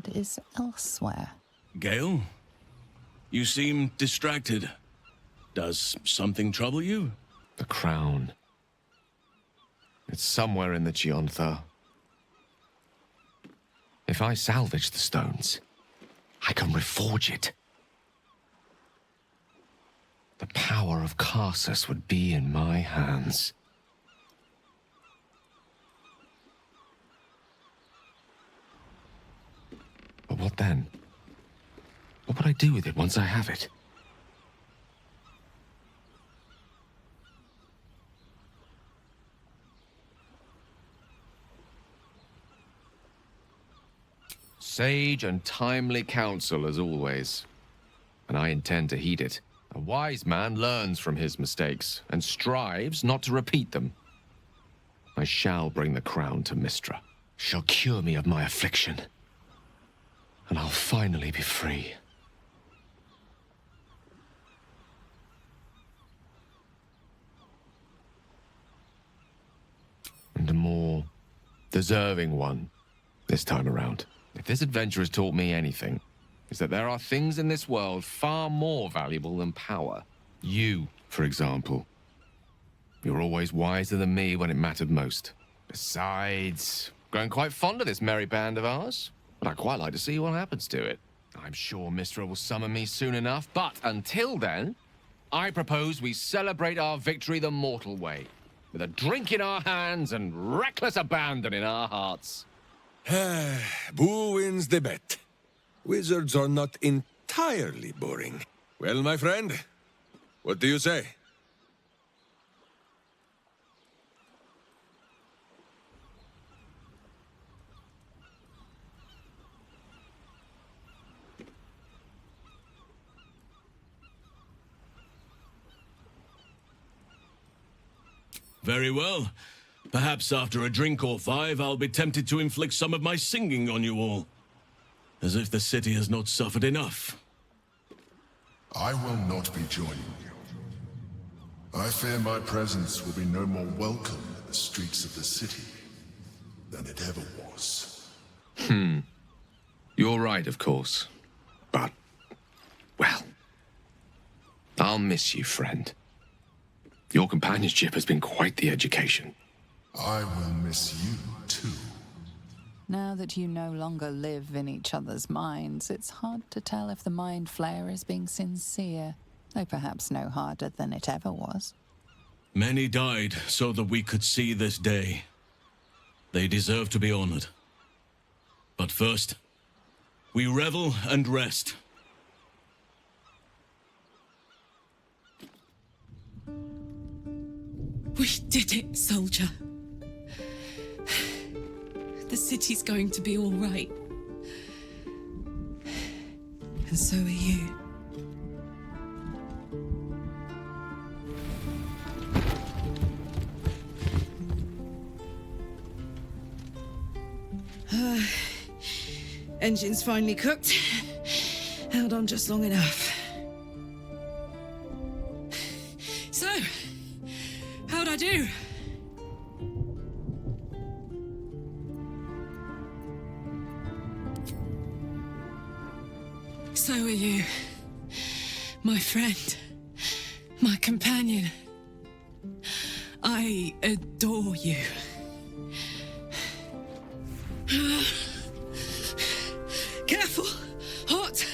mind is elsewhere. Gale? You seem distracted. Does something trouble you? The crown. It's somewhere in the Giontha. If I salvage the stones, I can reforge it. The power of Karsus would be in my hands. But what then? What would I do with it once I have it? Sage and timely counsel as always, and I intend to heed it. A wise man learns from his mistakes and strives not to repeat them. I shall bring the crown to Mystra. She'll cure me of my affliction, and I'll finally be free. And a more deserving one this time around. If this adventure has taught me anything, it's that there are things in this world far more valuable than power. You, for example. You're always wiser than me when it mattered most. Besides, grown quite fond of this merry band of ours, and I'd quite like to see what happens to it. I'm sure Mystra will summon me soon enough, but until then, I propose we celebrate our victory the mortal way, with a drink in our hands and reckless abandon in our hearts. Who wins the bet? Wizards are not entirely boring. Well, my friend, what do you say? Very well. Perhaps after a drink or five, I'll be tempted to inflict some of my singing on you all. As if the city has not suffered enough. I will not be joining you. I fear my presence will be no more welcome in the streets of the city than it ever was. You're right, of course. But, well, I'll miss you, friend. Your companionship has been quite the education. I will miss you, too. Now that you no longer live in each other's minds, it's hard to tell if the Mind Flayer is being sincere, though perhaps no harder than it ever was. Many died so that we could see this day. They deserve to be honored. But first, we revel and rest. We did it, soldier. The city's going to be all right. And so are you. Engine's finally cooked. Held on just long enough. So, how'd I do? So are you, my friend, my companion. I adore you. Careful, hot.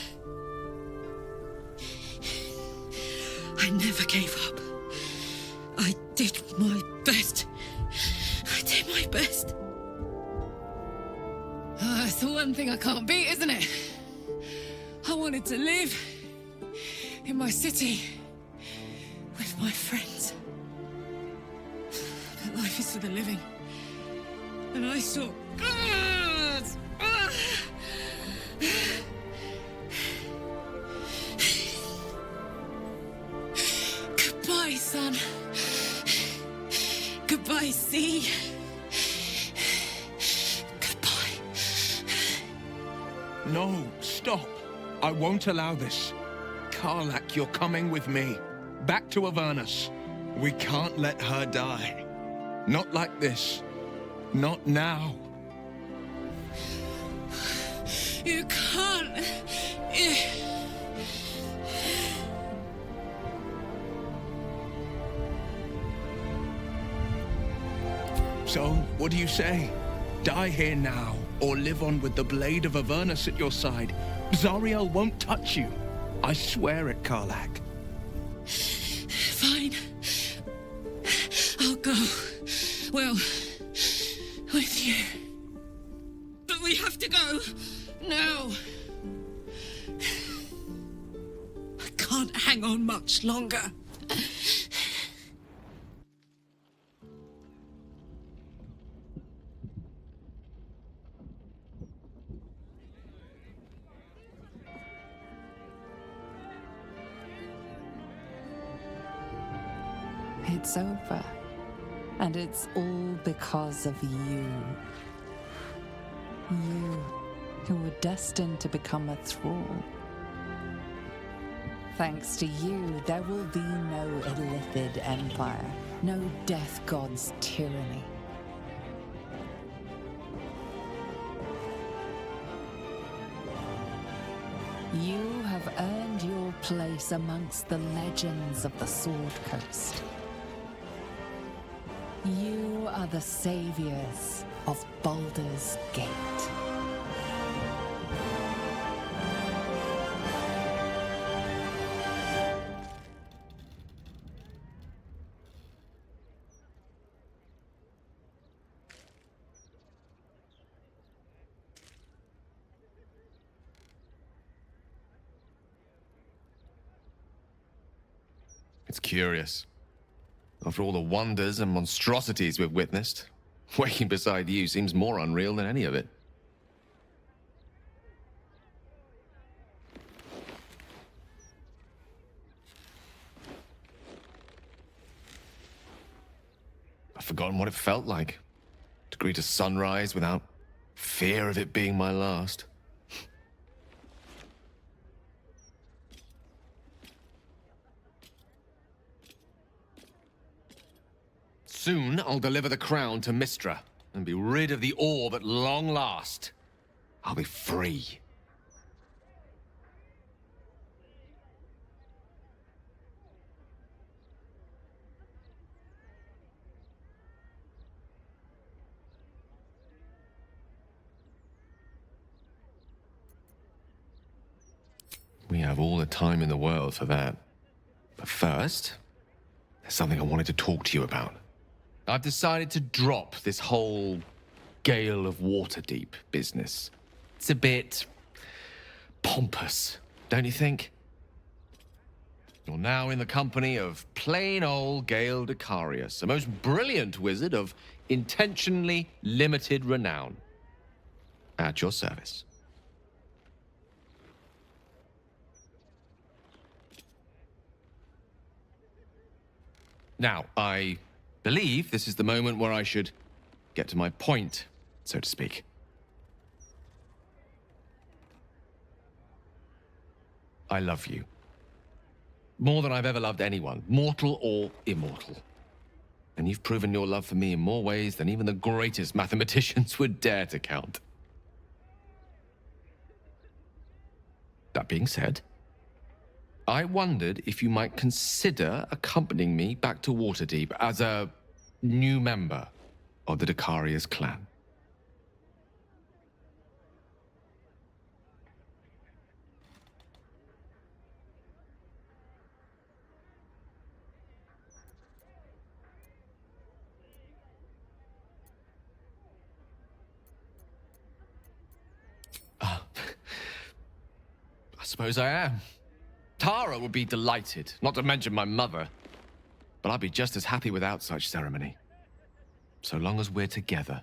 I never gave up. I did my best. I did my best. It's the one thing I can't beat, isn't it? I wanted to live in my city with my friends. But life is for the living. And I saw... Goodbye, sun. Goodbye, sea. Goodbye. No, stop. I won't allow this. Karlach, you're coming with me. Back to Avernus. We can't let her die. Not like this. Not now. You can't. So, what do you say? Die here now, or live on with the blade of Avernus at your side. Zariel won't touch you. I swear it, Karlak. Fine. I'll go. Well, with you. But we have to go. Now. I can't hang on much longer. It's over. And it's all because of you. You, who were destined to become a thrall. Thanks to you, there will be no Illithid empire, no death god's tyranny. You have earned your place amongst the legends of the Sword Coast. You are the saviors of Baldur's Gate. It's curious. After all the wonders and monstrosities we've witnessed, waking beside you seems more unreal than any of it. I've forgotten what it felt like to greet a sunrise without fear of it being my last. Soon, I'll deliver the crown to Mystra and be rid of the awe at long last. I'll be free. We have all the time in the world for that. But first, there's something I wanted to talk to you about. I've decided to drop this whole Gale of Waterdeep business. It's a bit pompous, don't you think? You're now in the company of plain old Gale Decarius, a most brilliant wizard of intentionally limited renown. At your service. Now, I believe this is the moment where I should get to my point, so to speak. I love you. More than I've ever loved anyone, mortal or immortal. And you've proven your love for me in more ways than even the greatest mathematicians would dare to count. That being said, I wondered if you might consider accompanying me back to Waterdeep as a new member of the Decarius clan. I suppose I am. Tara would be delighted, not to mention my mother. But I'd be just as happy without such ceremony. So long as we're together.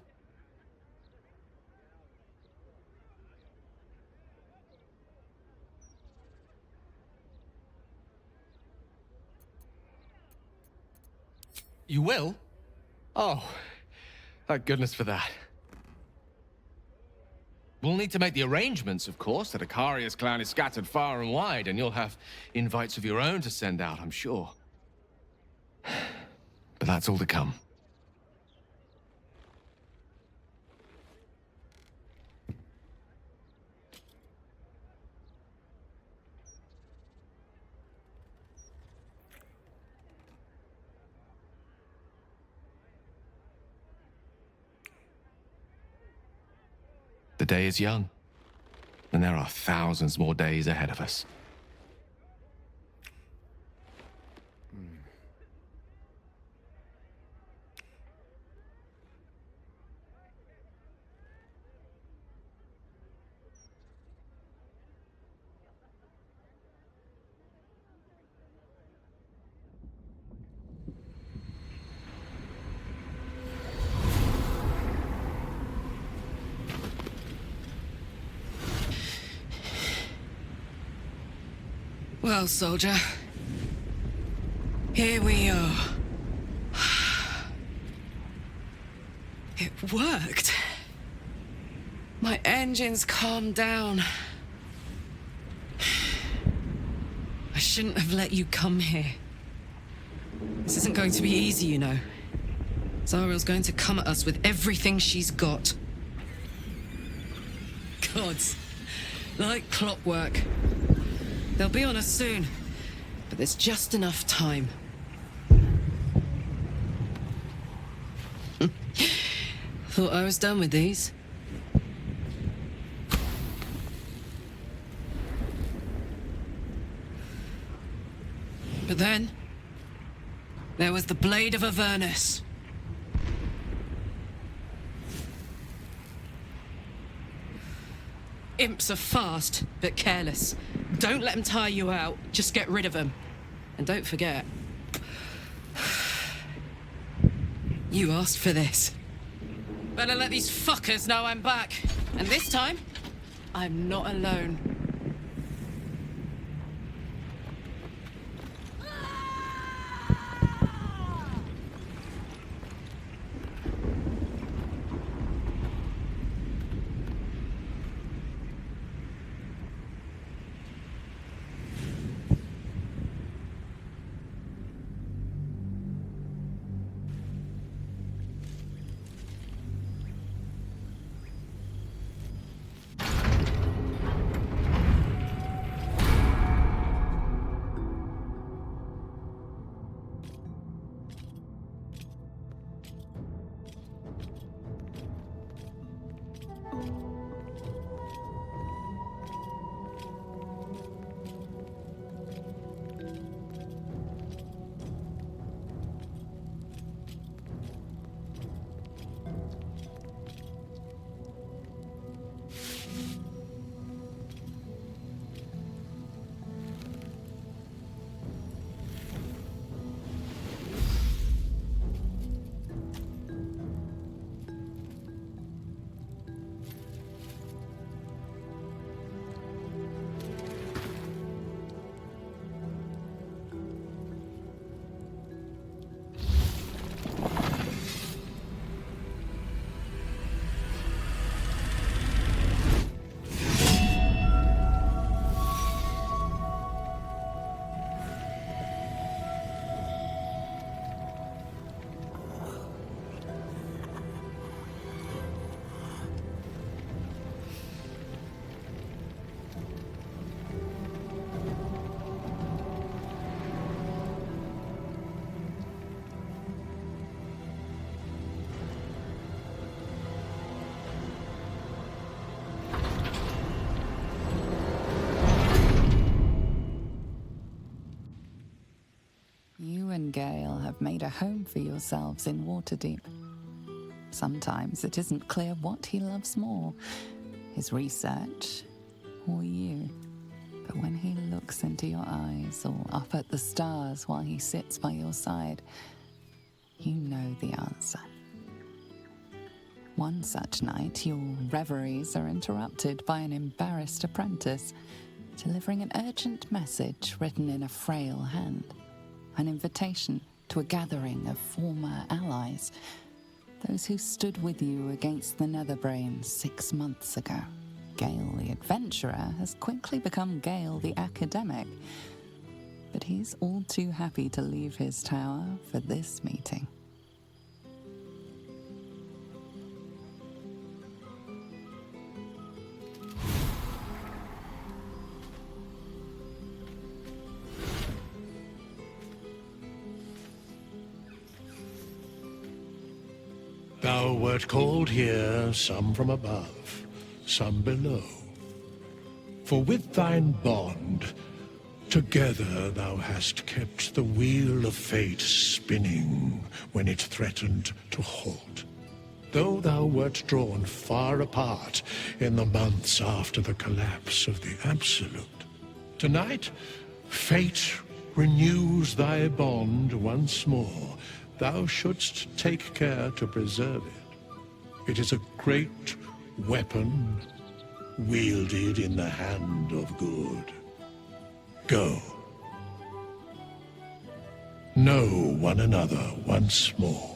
You will? Oh, thank goodness for that. We'll need to make the arrangements, of course. The Decarius clan is scattered far and wide, and you'll have invites of your own to send out, I'm sure. But that's all to come. The day is young, and there are thousands more days ahead of us. Well, soldier, here we are. It worked. My engines calmed down. I shouldn't have let you come here. This isn't going to be easy, you know. Zariel's going to come at us with everything she's got. Gods, like clockwork. They'll be on us soon, but there's just enough time. Thought I was done with these. But then, there was the Blade of Avernus. Imps are fast, but careless. Don't let them tire you out. Just get rid of them. And don't forget, you asked for this. Better let these fuckers know I'm back. And this time, I'm not alone. You and Gale have made a home for yourselves in Waterdeep. Sometimes it isn't clear what he loves more, his research or you. But when he looks into your eyes or up at the stars while he sits by your side, you know the answer. One such night, your reveries are interrupted by an embarrassed apprentice delivering an urgent message written in a frail hand. An invitation to a gathering of former allies, those who stood with you against the Netherbrain 6 months ago. Gale the adventurer has quickly become Gale the academic, but he's all too happy to leave his tower for this meeting. Thou wert called here, some from above. some below. For with thine bond, together thou hast kept the wheel of fate spinning when it threatened to halt. Though thou wert drawn far apart in the months after the collapse of the Absolute, tonight fate renews thy bond once more. Thou shouldst take care to preserve it. It is a great weapon wielded in the hand of good. Go. Know one another once more.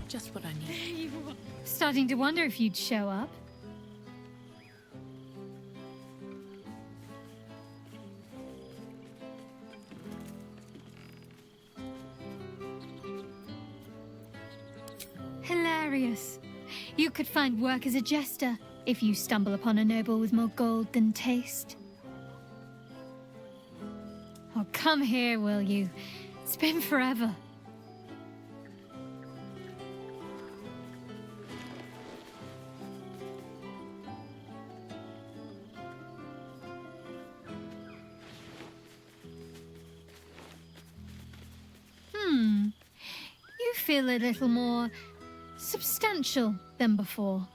Just what I need. Starting to wonder if you'd show up. Hilarious. You could find work as a jester if you stumble upon a noble with more gold than taste. Oh, come here, will you? It's been forever. You feel a little more substantial than before.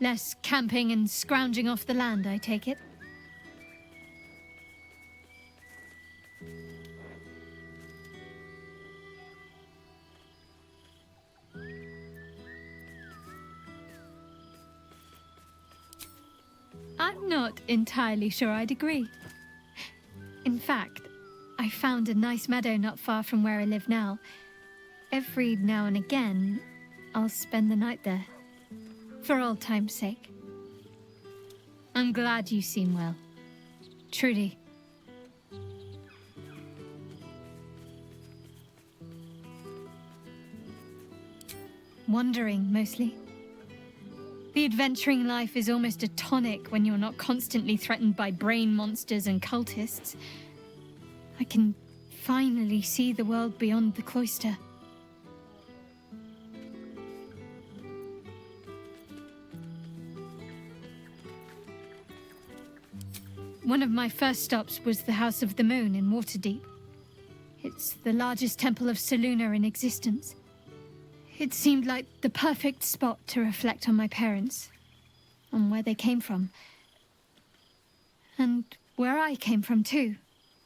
Less camping and scrounging off the land, I take it. I'm not entirely sure I'd agree. In fact, I found a nice meadow not far from where I live now. Every now and again, I'll spend the night there. For old time's sake. I'm glad you seem well. Truly. Wandering, mostly. The adventuring life is almost a tonic when you're not constantly threatened by brain monsters and cultists. I can finally see the world beyond the cloister. One of my first stops was the House of the Moon in Waterdeep. It's the largest temple of Selûne in existence. It seemed like the perfect spot to reflect on my parents, on where they came from. And where I came from too,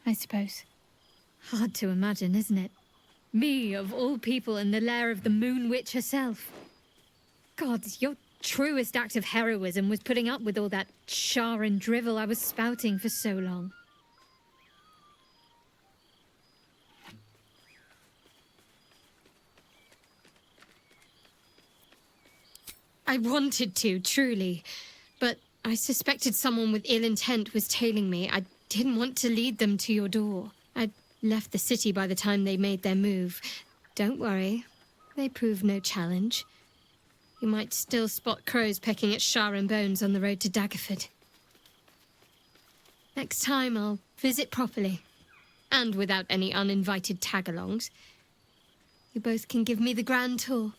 I suppose. Hard to imagine, isn't it? Me, of all people, in the lair of the Moon Witch herself. God, your truest act of heroism was putting up with all that char and drivel I was spouting for so long. I wanted to, truly, but I suspected someone with ill intent was tailing me. I didn't want to lead them to your door. I'd left the city by the time they made their move. Don't worry, they proved no challenge. You might still spot crows pecking at char and bones on the road to Daggerford. Next time I'll visit properly, and without any uninvited tag-alongs. You both can give me the grand tour.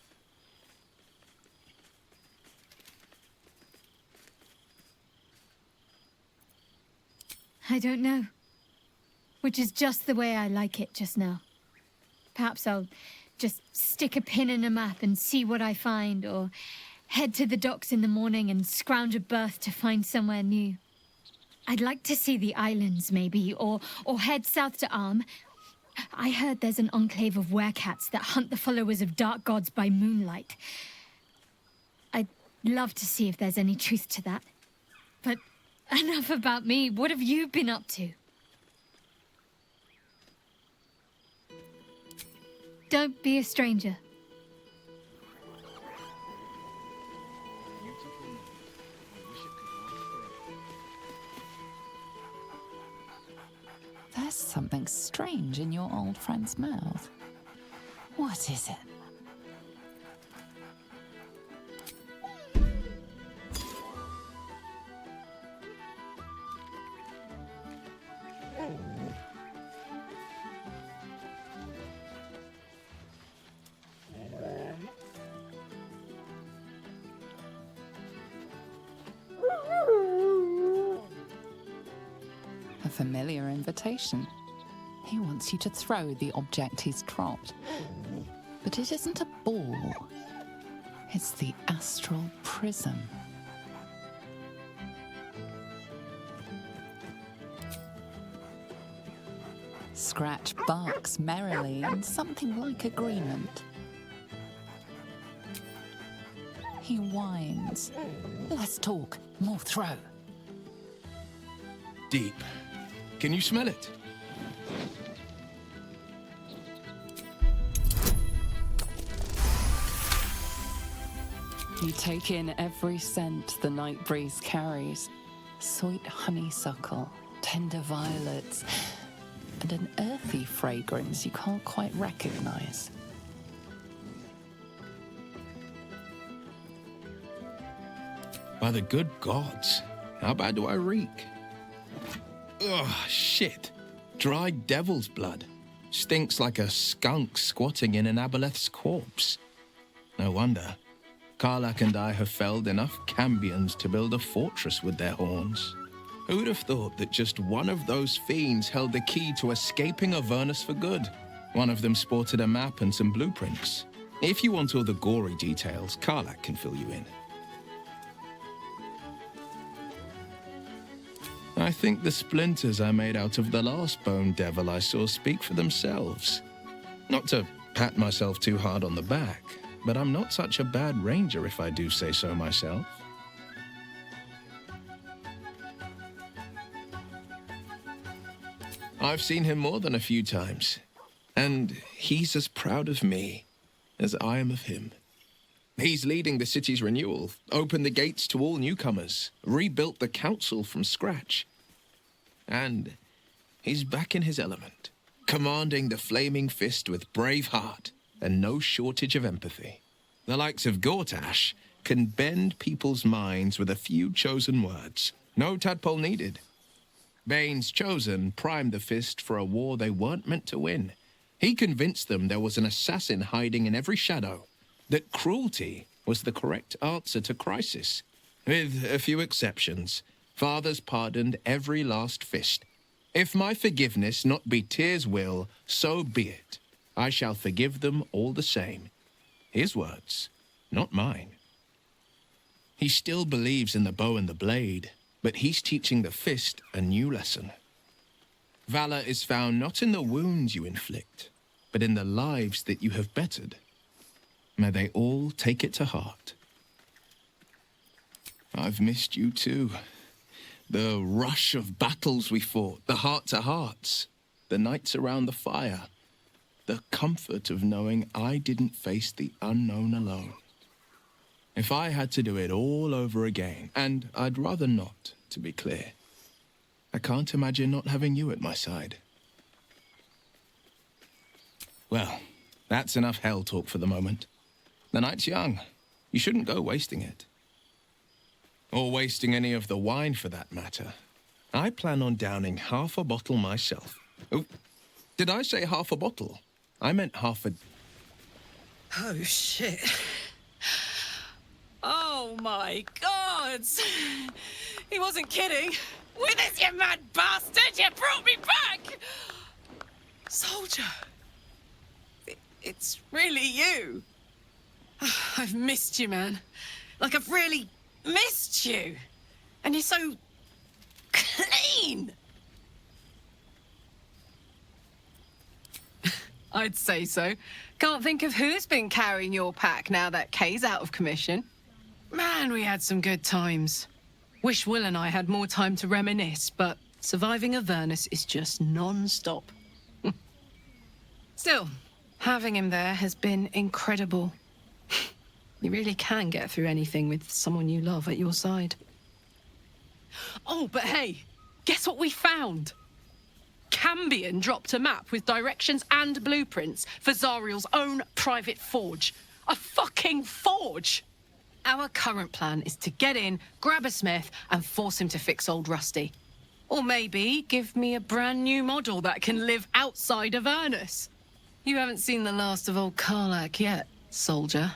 I don't know. Which is just the way I like it just now. Perhaps I'll just stick a pin in a map and see what I find, or head to the docks in the morning and scrounge a berth to find somewhere new. I'd like to see the islands, maybe, or head south to Arm. I heard there's an enclave of werecats that hunt the followers of dark gods by moonlight. I'd love to see if there's any truth to that. But enough about me. What have you been up to? Don't be a stranger. There's something strange in your old friend's mouth. What is it? A familiar invitation. He wants you to throw the object he's dropped. But it isn't a ball. It's the astral prism. Scratch barks merrily in something like agreement. He whines. Less talk, more throw. Deep. Can you smell it? You take in every scent the night breeze carries. Sweet honeysuckle, tender violets, and an earthy fragrance you can't quite recognize. By the good gods, how bad do I reek? Ugh, shit. Dry devil's blood. Stinks like a skunk squatting in an aboleth's corpse. No wonder. Karlach and I have felled enough Cambions to build a fortress with their horns. Who'd have thought that just one of those fiends held the key to escaping Avernus for good? One of them sported a map and some blueprints. If you want all the gory details, Karlach can fill you in. I think the splinters I made out of the last bone devil I saw speak for themselves. Not to pat myself too hard on the back, but I'm not such a bad ranger if I do say so myself. I've seen him more than a few times, and he's as proud of me as I am of him. He's leading the city's renewal, opened the gates to all newcomers, rebuilt the council from scratch. And he's back in his element, commanding the Flaming Fist with brave heart and no shortage of empathy. The likes of Gortash can bend people's minds with a few chosen words. No tadpole needed. Bane's Chosen primed the Fist for a war they weren't meant to win. He convinced them there was an assassin hiding in every shadow, that cruelty was the correct answer to crisis. With a few exceptions, fathers pardoned every last fist. If my forgiveness not be Tyr's will, so be it. I shall forgive them all the same. His words, not mine. He still believes in the bow and the blade, but he's teaching the fist a new lesson. Valor is found not in the wounds you inflict, but in the lives that you have bettered. May they all take it to heart. I've missed you too. The rush of battles we fought, the heart-to-hearts, the nights around the fire, the comfort of knowing I didn't face the unknown alone. If I had to do it all over again, and I'd rather not, to be clear, I can't imagine not having you at my side. Well, that's enough hell talk for the moment. The night's young. You shouldn't go wasting it. Or wasting any of the wine, for that matter. I plan on downing half a bottle myself. Oh, did I say half a bottle? I meant half a... Oh, shit. Oh, my God! He wasn't kidding. With us, you mad bastard! You brought me back! Soldier! It's really you. I've missed you, man. Like, I've really missed you. And you're so clean. I'd say so. Can't think of who's been carrying your pack now that Kay's out of commission. Man, we had some good times. Wish Will and I had more time to reminisce, but surviving Avernus is just non-stop. Still, having him there has been incredible. You really can get through anything with someone you love at your side. Oh, but hey, guess what we found? Cambion dropped a map with directions and blueprints for Zariel's own private forge. A fucking forge! Our current plan is to get in, grab a smith, and force him to fix old Rusty. Or maybe give me a brand new model that can live outside of Avernus. You haven't seen the last of old Karlach yet, soldier.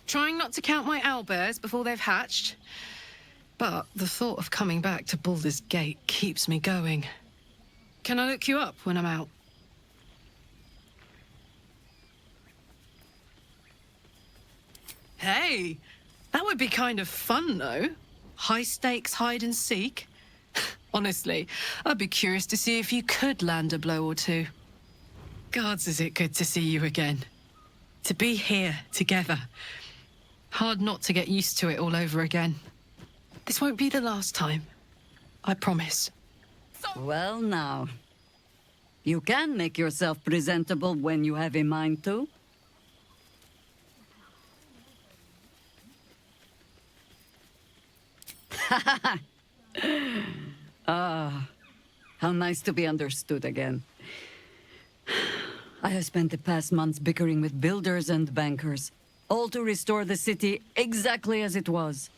Trying not to count my owlbears before they've hatched. But the thought of coming back to Baldur's Gate keeps me going. Can I look you up when I'm out? Hey, that would be kind of fun, though. High-stakes hide and seek. Honestly, I'd be curious to see if you could land a blow or two. Gods, is it good to see you again. To be here, together. Hard not to get used to it all over again. This won't be the last time. I promise. Well, now. You can make yourself presentable when you have a mind to. How nice to be understood again. I have spent the past months bickering with builders and bankers, all to restore the city exactly as it was.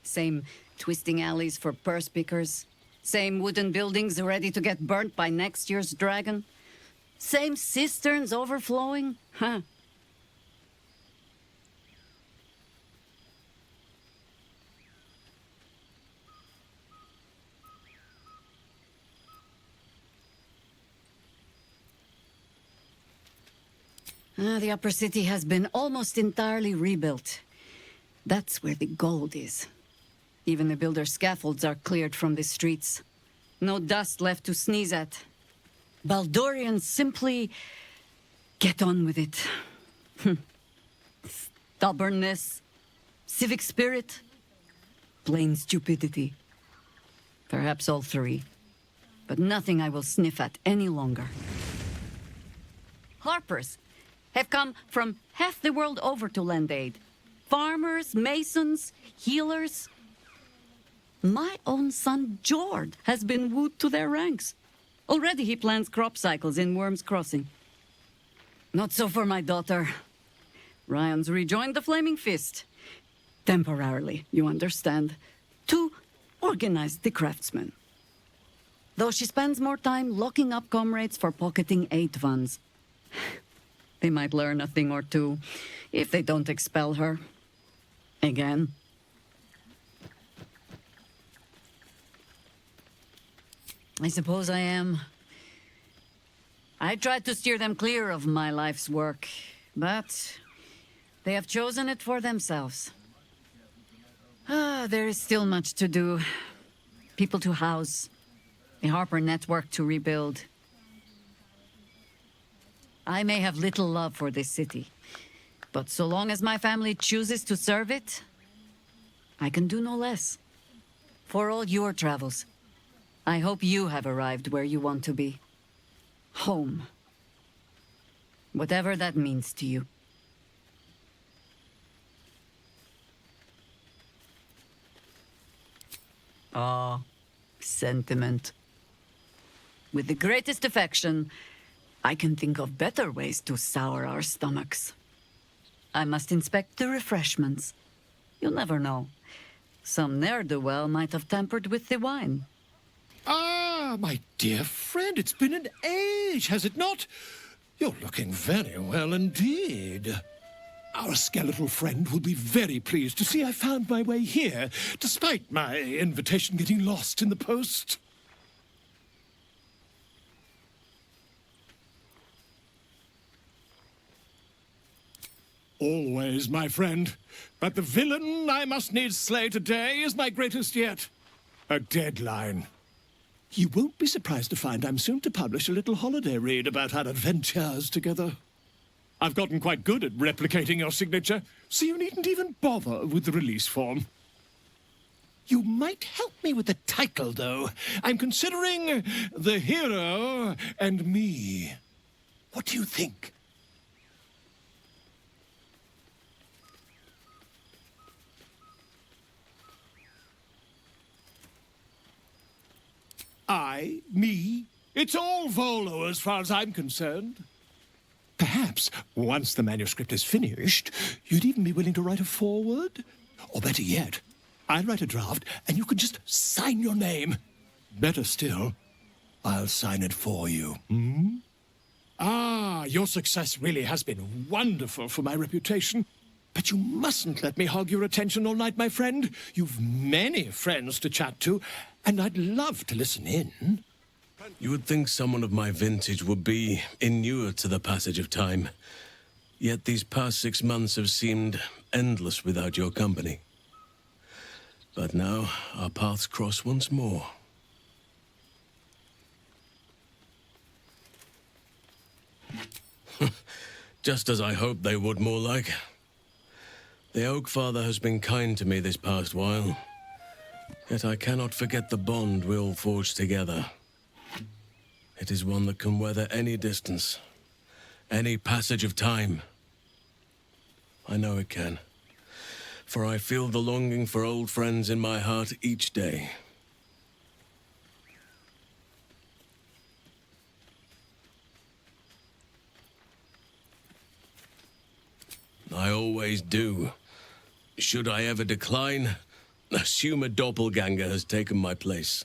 Same twisting alleys for purse pickers, same wooden buildings ready to get burnt by next year's dragon, same cisterns overflowing, huh? The upper city has been almost entirely rebuilt. That's where the gold is. Even the builder's scaffolds are cleared from the streets. No dust left to sneeze at. Baldurians simply get on with it. Stubbornness, civic spirit, plain stupidity. Perhaps all three. But nothing I will sniff at any longer. Harpers have come from half the world over to lend aid. Farmers, masons, healers. My own son, Jord, has been wooed to their ranks. Already he plans crop cycles in Worm's Crossing. Not so for my daughter. Ryan's rejoined the Flaming Fist. Temporarily, you understand. To organize the craftsmen. Though she spends more time locking up comrades for pocketing aid funds. They might learn a thing or two, if they don't expel her. Again. I suppose I am. I tried to steer them clear of my life's work, but they have chosen it for themselves. There is still much to do. People to house. A Harper network to rebuild. I may have little love for this city, but so long as my family chooses to serve it, I can do no less. For all your travels, I hope you have arrived where you want to be. Home. Whatever that means to you. Ah, sentiment. With the greatest affection, I can think of better ways to sour our stomachs. I must inspect the refreshments. You'll never know. Some ne'er-do-well might have tampered with the wine. Ah, my dear friend, it's been an age, has it not? You're looking very well indeed. Our skeletal friend will be very pleased to see I found my way here, despite my invitation getting lost in the post. Always, my friend. But the villain I must needs slay today is my greatest yet. A deadline. You won't be surprised to find I'm soon to publish a little holiday read about our adventures together. I've gotten quite good at replicating your signature, so you needn't even bother with the release form. You might help me with the title, though. I'm considering The Hero and Me. What do you think? Me. It's all Volo as far as I'm concerned. Perhaps, once the manuscript is finished, you'd even be willing to write a foreword? Or better yet, I'll write a draft and you can just sign your name. Better still, I'll sign it for you. Your success really has been wonderful for my reputation. But you mustn't let me hog your attention all night, my friend. You've many friends to chat to, and I'd love to listen in. You would think someone of my vintage would be inured to the passage of time. Yet these past 6 months have seemed endless without your company. But now our paths cross once more. Just as I hoped they would, more like. The Oak Father has been kind to me this past while. Yet I cannot forget the bond we all forged together. It is one that can weather any distance, any passage of time. I know it can, for I feel the longing for old friends in my heart each day. I always do. Should I ever decline, assume a doppelganger has taken my place.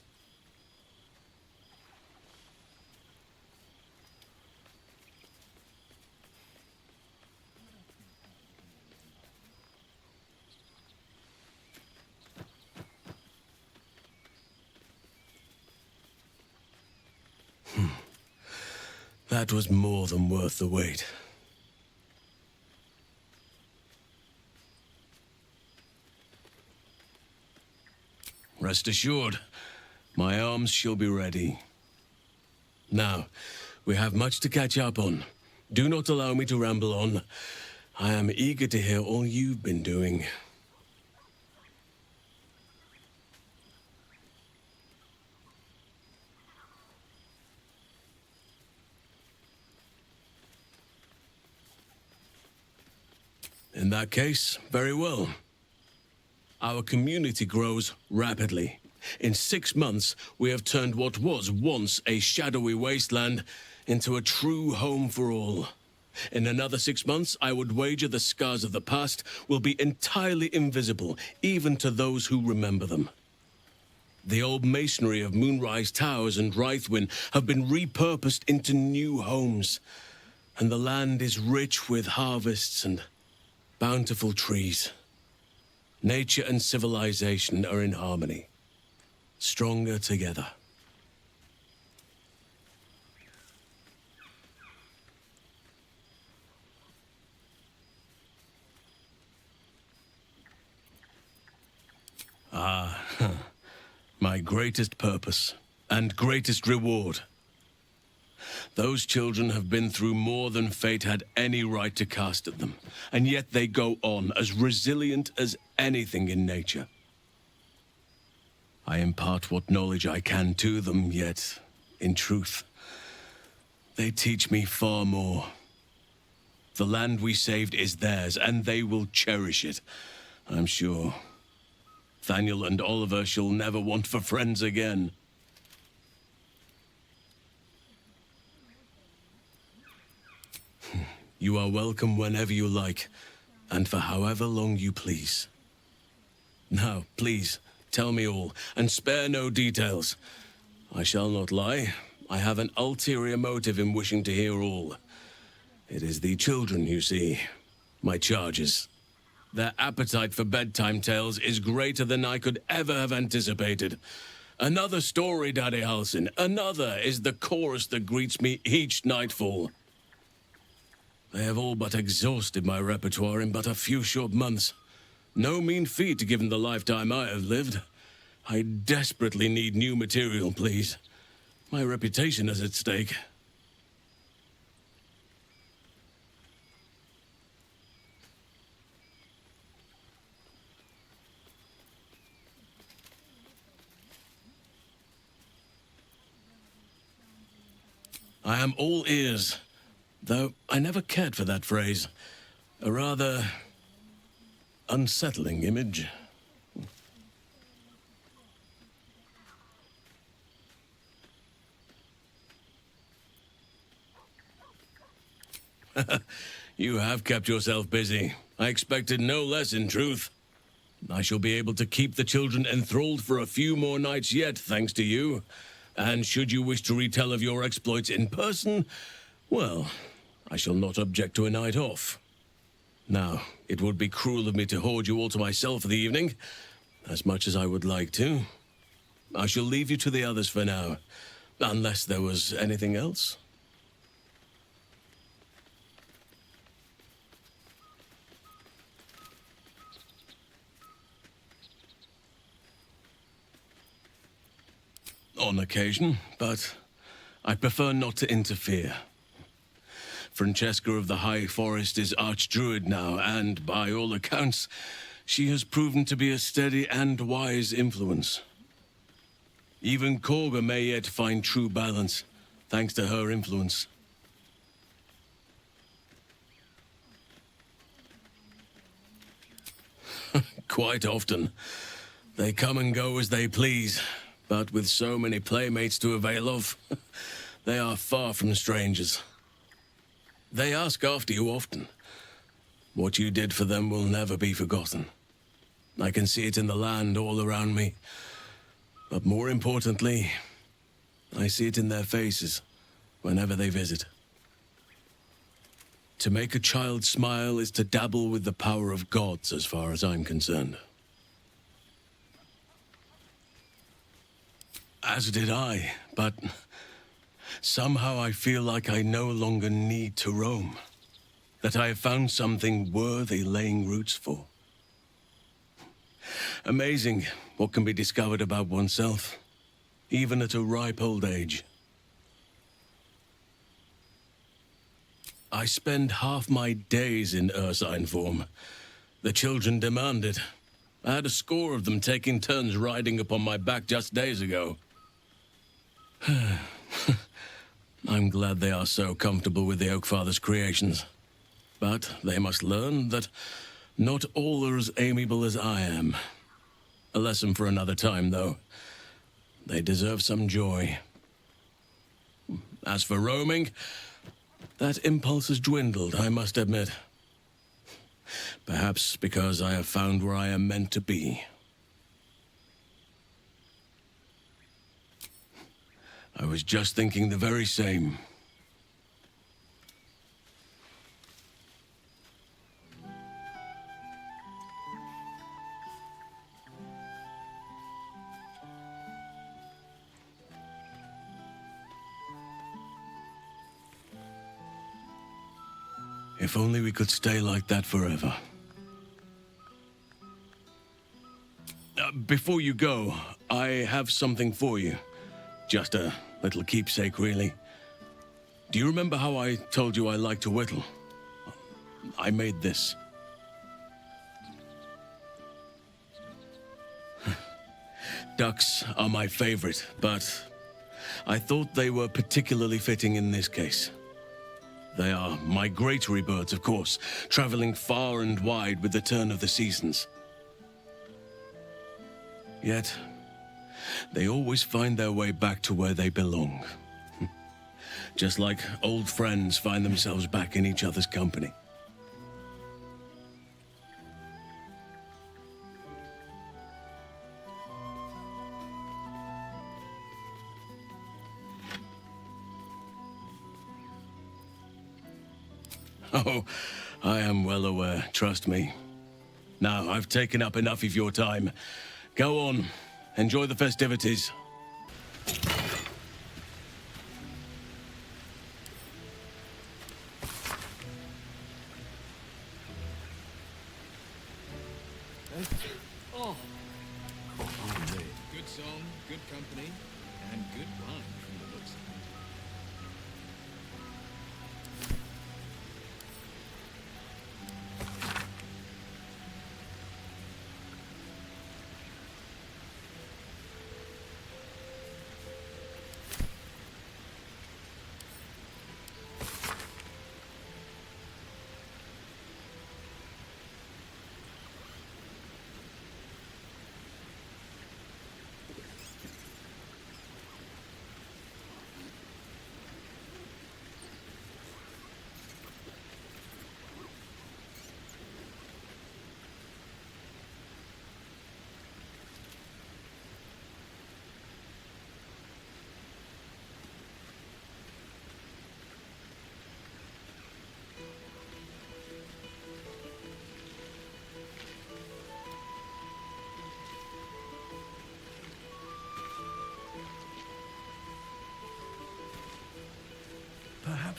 That was more than worth the wait. Rest assured, my arms shall be ready. Now, we have much to catch up on. Do not allow me to ramble on. I am eager to hear all you've been doing. In that case, very well. Our community grows rapidly. In 6 months, we have turned what was once a shadowy wasteland into a true home for all. In another 6 months, I would wager the scars of the past will be entirely invisible, even to those who remember them. The old masonry of Moonrise Towers and Rythwin have been repurposed into new homes, and the land is rich with harvests and bountiful trees. Nature and civilization are in harmony, stronger together. My greatest purpose and greatest reward. Those children have been through more than fate had any right to cast at them, and yet they go on as resilient as anything in nature. I impart what knowledge I can to them, yet, in truth, they teach me far more. The land we saved is theirs, and they will cherish it, I'm sure. Thaniel and Oliver shall never want for friends again. You are welcome whenever you like, and for however long you please. Now, please, tell me all, and spare no details. I shall not lie. I have an ulterior motive in wishing to hear all. It is the children, you see, my charges. Their appetite for bedtime tales is greater than I could ever have anticipated. Another story, Daddy Halsin. Another is the chorus that greets me each nightfall. They have all but exhausted my repertoire in but a few short months. No mean feat given the lifetime I have lived. I desperately need new material, please. My reputation is at stake. I am all ears. Though I never cared for that phrase. A rather unsettling image. You have kept yourself busy. I expected no less, in truth. I shall be able to keep the children enthralled for a few more nights yet, thanks to you. And should you wish to retell of your exploits in person, well, I shall not object to a night off. Now, it would be cruel of me to hoard you all to myself for the evening, as much as I would like to. I shall leave you to the others for now, unless there was anything else. On occasion, but I prefer not to interfere. Francesca of the High Forest is Archdruid now, and by all accounts, she has proven to be a steady and wise influence. Even Korga may yet find true balance, thanks to her influence. Quite often. They come and go as they please, but with so many playmates to avail of, they are far from strangers. They ask after you often. What you did for them will never be forgotten. I can see it in the land all around me. But more importantly, I see it in their faces whenever they visit. To make a child smile is to dabble with the power of gods, as far as I'm concerned. As did I, but somehow I feel like I no longer need to roam. That I have found something worthy laying roots for. Amazing what can be discovered about oneself, even at a ripe old age. I spend half my days in Ursine form. The children demand it. I had a score of them taking turns riding upon my back just days ago. I'm glad they are so comfortable with the Oakfather's creations. But they must learn that not all are as amiable as I am. A lesson for another time, though. They deserve some joy. As for roaming, that impulse has dwindled, I must admit. Perhaps because I have found where I am meant to be. I was just thinking the very same. If only we could stay like that forever. Before you go, I have something for you. Just a little keepsake, really. Do you remember how I told you I like to whittle? I made this. Ducks are my favorite, but I thought they were particularly fitting in this case. They are migratory birds, of course, traveling far and wide with the turn of the seasons. Yet, they always find their way back to where they belong. Just like old friends find themselves back in each other's company. Oh, I am well aware, trust me. Now, I've taken up enough of your time. Go on, enjoy the festivities. Oh. Good song, good company, and good wine from the looks of it.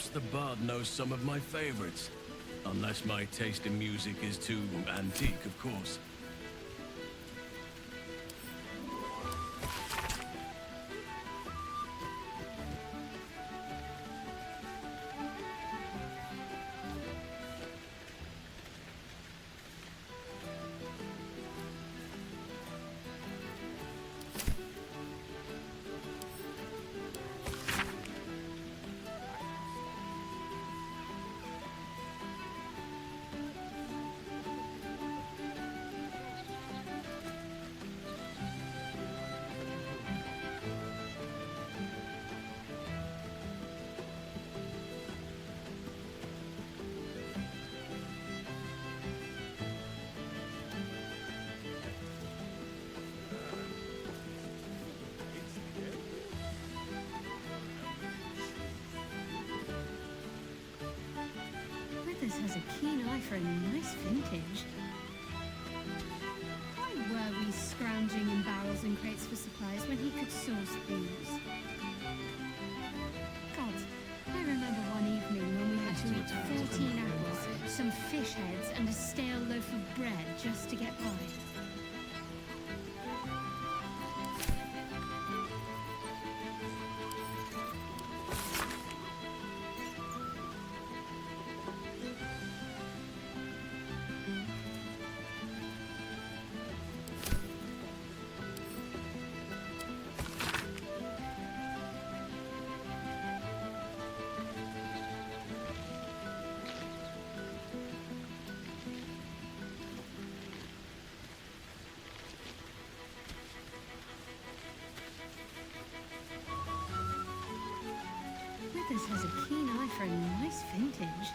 Perhaps the bard knows some of my favorites. Unless my taste in music is too antique, of course. Withers has a keen eye for a nice vintage. Why were we scrounging in barrels and crates for supplies when he could source these? God, I remember one evening when we had to eat 14 apples, some fish heads, and a stale loaf of bread just to get by. Withers has a keen eye for a nice vintage.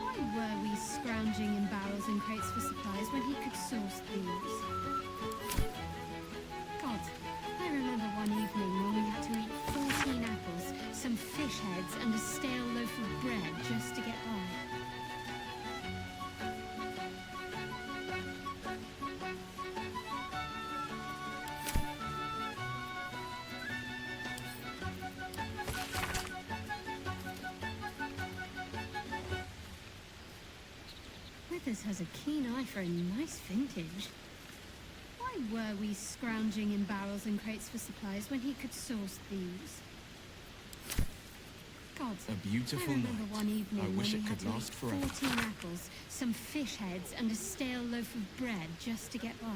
Why were we scrounging in barrels and crates for supplies when he could source these? God, I remember one evening when we had to eat 14 apples, some fish heads, and a stale loaf of bread just to get by. Withers has a keen eye for a nice vintage. Why were we scrounging in barrels and crates for supplies when he could source these? God, A beautiful I remember night. one evening I wish when it we had could to last eat forever. 14 apples, some fish heads, and a stale loaf of bread just to get by.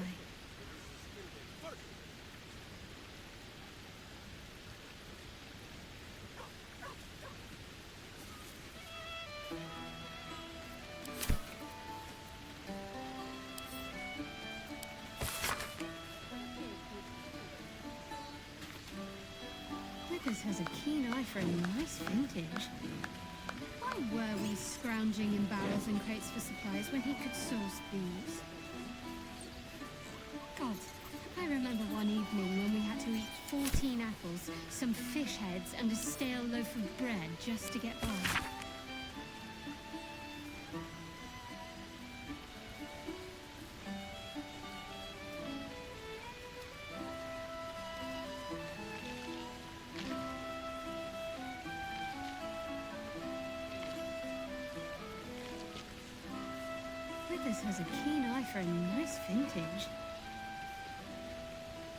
Withers has a keen eye for a nice vintage. Why were we scrounging in barrels and crates for supplies when he could source these? God, I remember one evening when we had to eat 14 apples, some fish heads, and a stale loaf of bread just to get by. Withers has a keen eye for a nice vintage.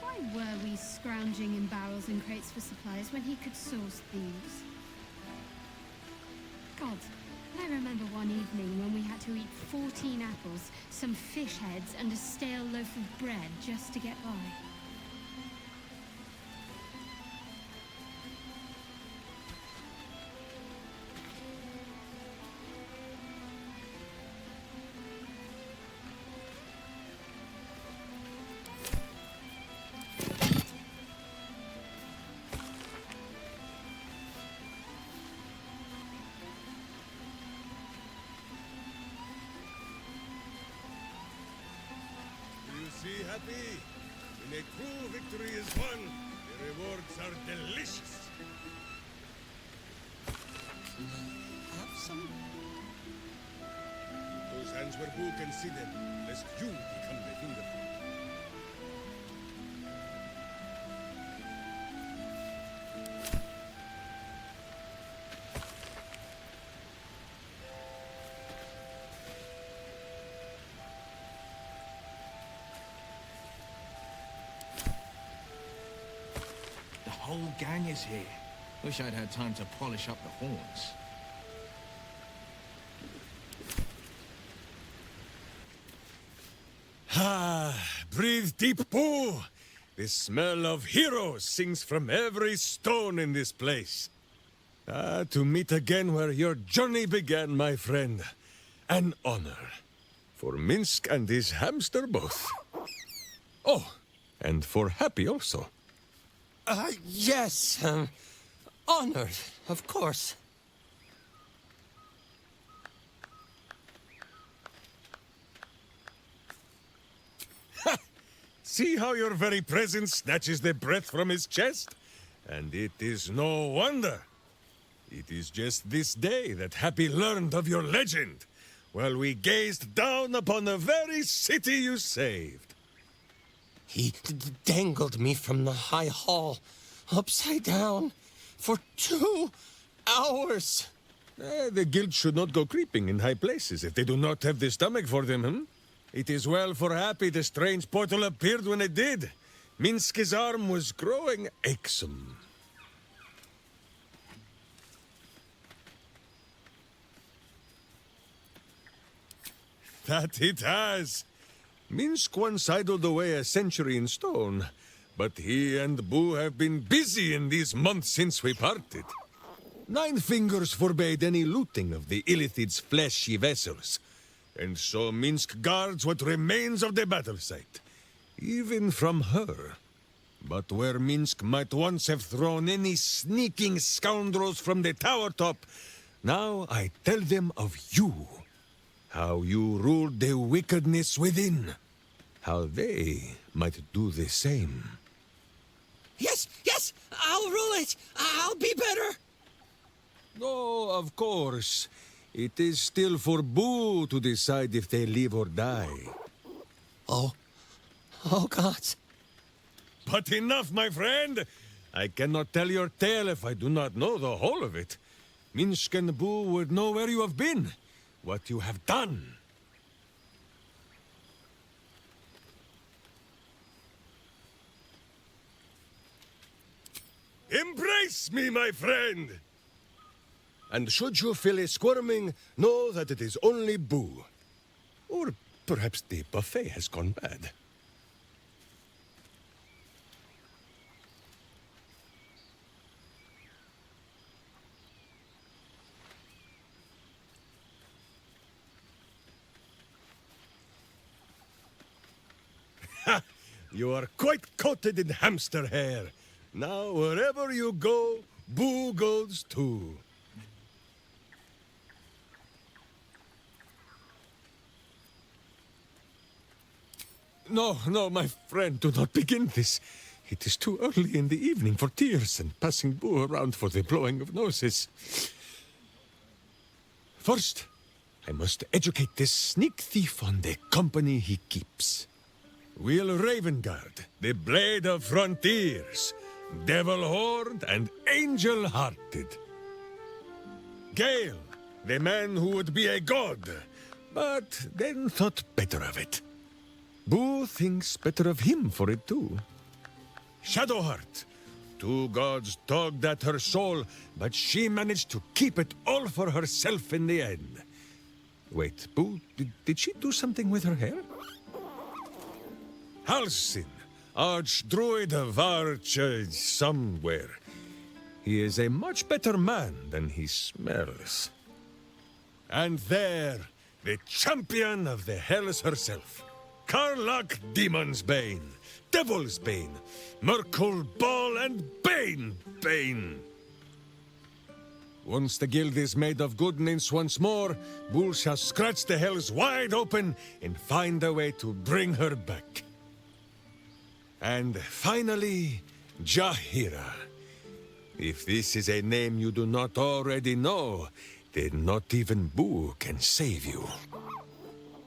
Why were we scrounging in barrels and crates for supplies when he could source these? God, I remember one evening when we had to eat 14 apples, some fish heads, and a stale loaf of bread just to get by. See happy? When a true victory is won, the rewards are delicious. Have some. Those hands were who can see them, lest you become the finger. whole gang is here. Wish I'd had time to polish up the horns. Ah, breathe deep, Boo! The smell of heroes sings from every stone in this place. Ah, to meet again where your journey began, my friend. An honor. For Minsk and his hamster both. Oh, and for Happy also. Yes. Honored, of course. See how your very presence snatches the breath from his chest? And it is no wonder. It is just this day that Happy learned of your legend, while we gazed down upon the very city you saved. He dangled me from the high hall, upside down, for 2 hours. The guild should not go creeping in high places if they do not have the stomach for them, hmm? It is well for Happy the strange portal appeared when it did. Minsk's arm was growing achsome. That it has. Minsk once idled away a century in stone, but he and Boo have been busy in these months since we parted. 9 Fingers forbade any looting of the Illithid's fleshy vessels, and so Minsk guards what remains of the battle site, even from her. But where Minsk might once have thrown any sneaking scoundrels from the tower top, now I tell them of you. How you ruled the wickedness within. How they might do the same. Yes, I'll rule it. I'll be better. Oh, of course. It is still for Boo to decide if they live or die. Oh, gods. But enough, my friend! I cannot tell your tale if I do not know the whole of it. Minsk and Boo would know where you have been, what you have done. Embrace me, my friend! And should you feel a squirming, know that it is only Boo. Or perhaps the buffet has gone bad. Ha! You are quite coated in hamster hair. Now, wherever you go, Boo goes too. No, my friend, do not begin this. It is too early in the evening for tears and passing Boo around for the blowing of noses. First, I must educate this sneak thief on the company he keeps. Will Ravengard, the blade of frontiers, devil-horned and angel-hearted. Gale, the man who would be a god, but then thought better of it. Boo thinks better of him for it too. Shadowheart, 2 gods tugged at her soul, but she managed to keep it all for herself in the end. Wait, Boo, did she do something with her hair? Halsin, Archdruid of Arch somewhere. He is a much better man than he smells. And there, the champion of the Hells herself. Karlach Demon's Bane, Devil's Bane, Merkul Ball and Bane. Once the guild is made of goodness once more, Bull shall scratch the Hells wide open and find a way to bring her back. And finally, Jahira. If this is a name you do not already know, then not even Boo can save you.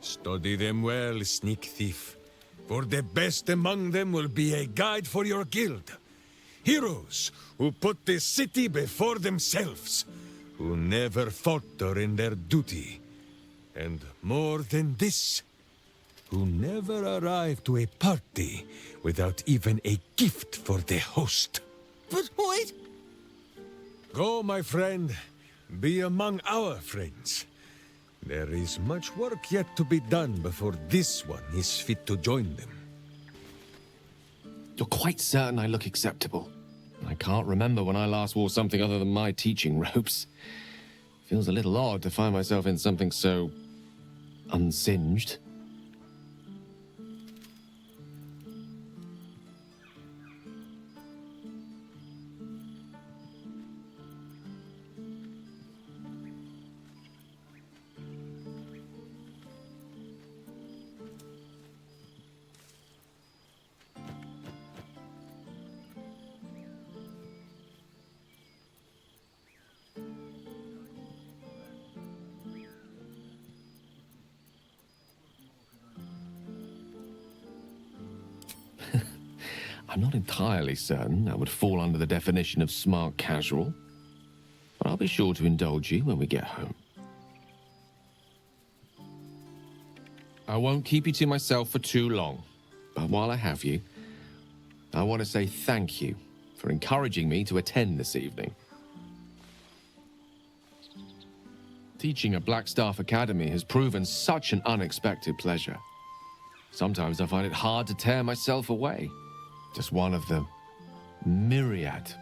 Study them well, sneak thief, for the best among them will be a guide for your guild. Heroes who put the city before themselves, who never falter in their duty, and more than this, who never arrive to a party without even a gift for the host. But wait! Go, my friend. Be among our friends. There is much work yet to be done before this one is fit to join them. You're quite certain I look acceptable? I can't remember when I last wore something other than my teaching robes. Feels a little odd to find myself in something so unsinged. I'm not entirely certain that would fall under the definition of smart casual, but I'll be sure to indulge you when we get home. I won't keep you to myself for too long, but while I have you, I want to say thank you for encouraging me to attend this evening. Teaching at Blackstaff Academy has proven such an unexpected pleasure. Sometimes I find it hard to tear myself away. Just one of the myriad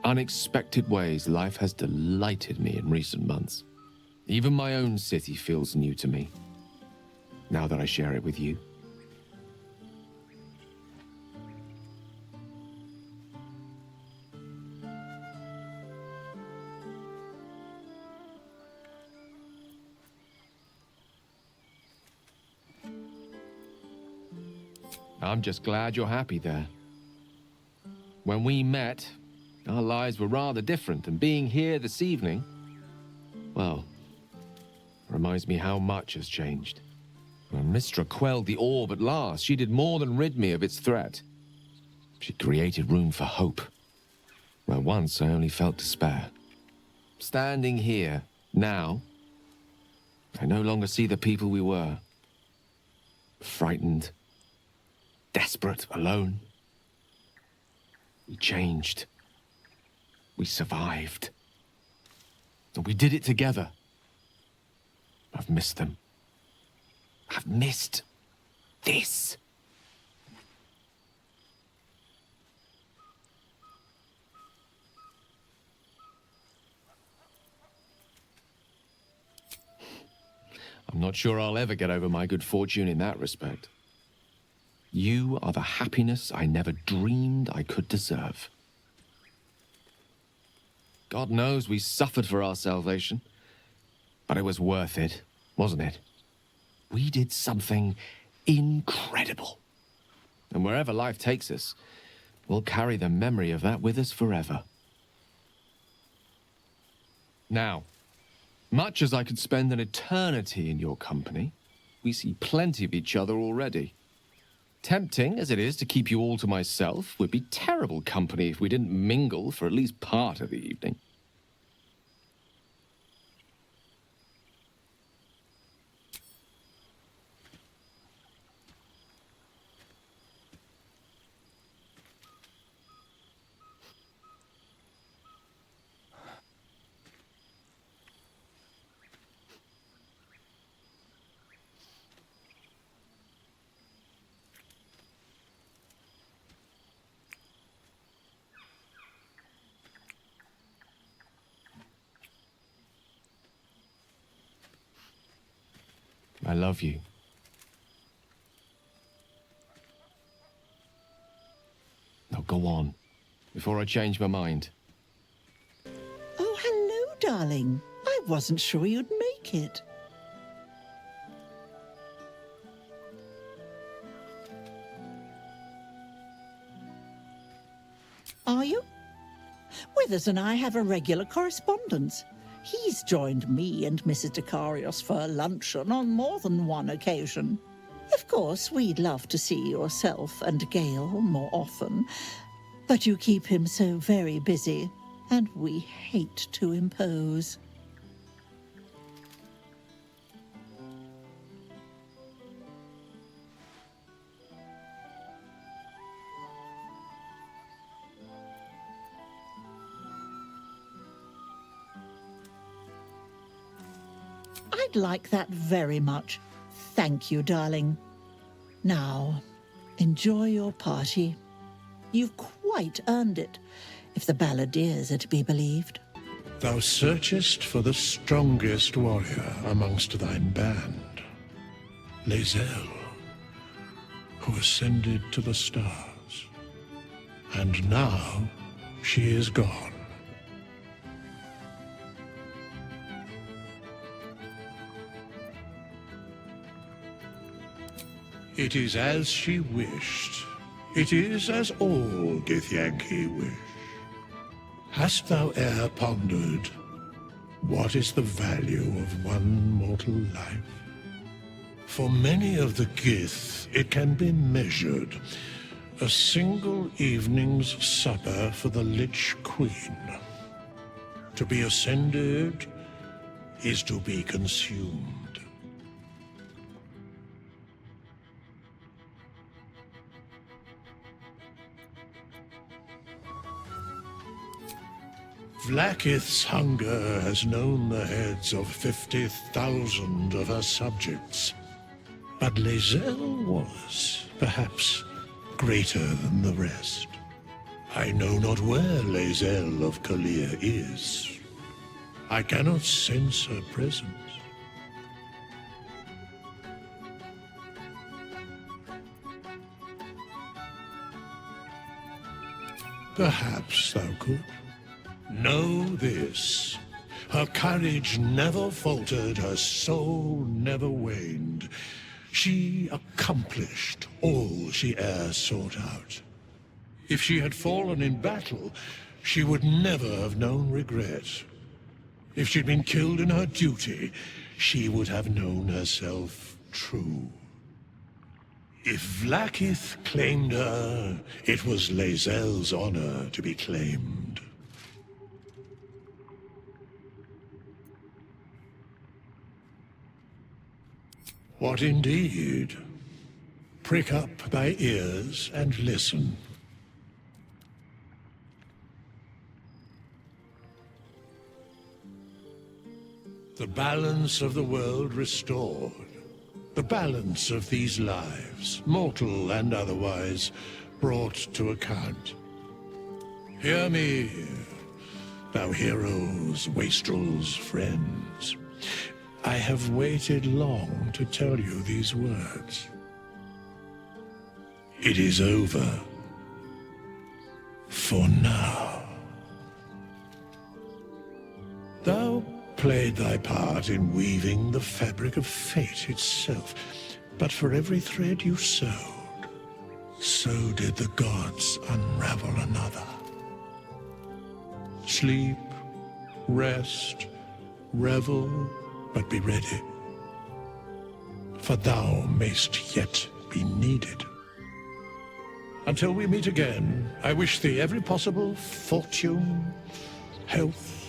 unexpected ways life has delighted me in recent months. Even my own city feels new to me, now that I share it with you. I'm just glad you're happy there. When we met, our lives were rather different, and being here this evening, well, reminds me how much has changed. When Mystra quelled the orb at last, she did more than rid me of its threat. She created room for hope, where once I only felt despair. Standing here, now, I no longer see the people we were. Frightened, desperate, alone. We changed. We survived. And we did it together. I've missed them. I've missed this. I'm not sure I'll ever get over my good fortune in that respect. You are the happiness I never dreamed I could deserve. God knows we suffered for our salvation, but it was worth it, wasn't it? We did something incredible. And wherever life takes us, we'll carry the memory of that with us forever. Now, much as I could spend an eternity in your company, we see plenty of each other already. Tempting as it is to keep you all to myself, would be terrible company if we didn't mingle for at least part of the evening. I love you. Now go on, before I change my mind. Oh, hello, darling. I wasn't sure you'd make it. Are you? Withers and I have a regular correspondence. He's joined me and Mrs. Decarios for a luncheon on more than one occasion. Of course, we'd love to see yourself and Gale more often, but you keep him so very busy, and we hate to impose. I'd like that very much. Thank you, darling. Now, enjoy your party. You've quite earned it, if the balladeers are to be believed. Thou searchest for the strongest warrior amongst thine band, Lae'zel, who ascended to the stars. And now she is gone. It is as she wished. It is as all Githyanki wish. Hast thou e'er pondered what is the value of one mortal life? For many of the Gith, it can be measured. A single evening's supper for the Lich Queen. To be ascended is to be consumed. Vlaakith's hunger has known the heads of 50,000 of her subjects. But Lae'zel was, perhaps, greater than the rest. I know not where Lae'zel of Kalir is. I cannot sense her presence. Perhaps thou could. Know this, her courage never faltered, her soul never waned. She accomplished all she e'er sought out. If she had fallen in battle, she would never have known regret. If she'd been killed in her duty, she would have known herself true. If Vlaakith claimed her, it was Lae'zel's honor to be claimed. What indeed? Prick up thy ears and listen. The balance of the world restored. The balance of these lives, mortal and otherwise, brought to account. Hear me, thou heroes, wastrels, friends. I have waited long to tell you these words. It is over. For now. Thou played thy part in weaving the fabric of fate itself, but for every thread you sewed, so did the gods unravel another. Sleep, rest, revel, but be ready, for thou mayst yet be needed. Until we meet again, I wish thee every possible fortune, health,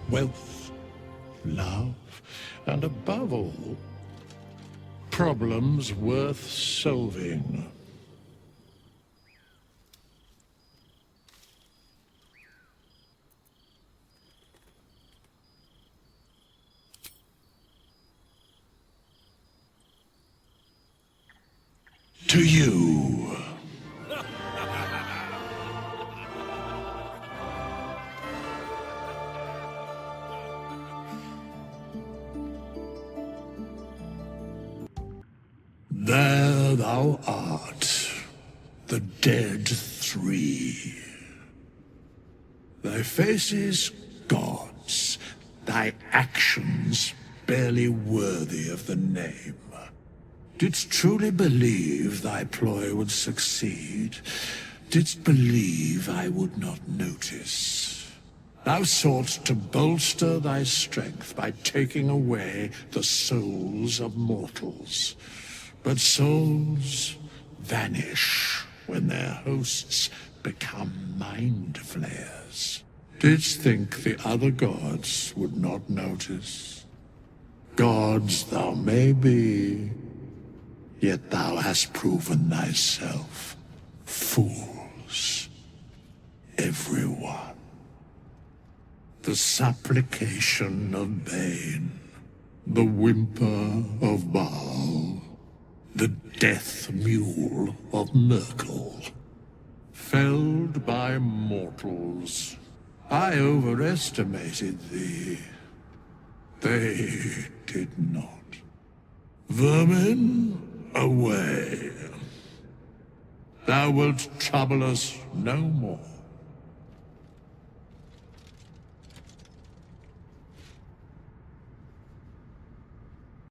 wealth, love, and above all, problems worth solving. To you. There thou art, the dead three. Thy faces gods, thy actions barely worthy of the name. Didst truly believe thy ploy would succeed? Didst believe I would not notice? Thou sought to bolster thy strength by taking away the souls of mortals. But souls vanish when their hosts become mind flayers. Didst think the other gods would not notice? Gods thou may be, yet thou hast proven thyself fools, everyone. The supplication of Bane, the whimper of Baal, the death mule of Merkel. Felled by mortals, I overestimated thee. They did not. Vermin, away. Thou wilt trouble us no more.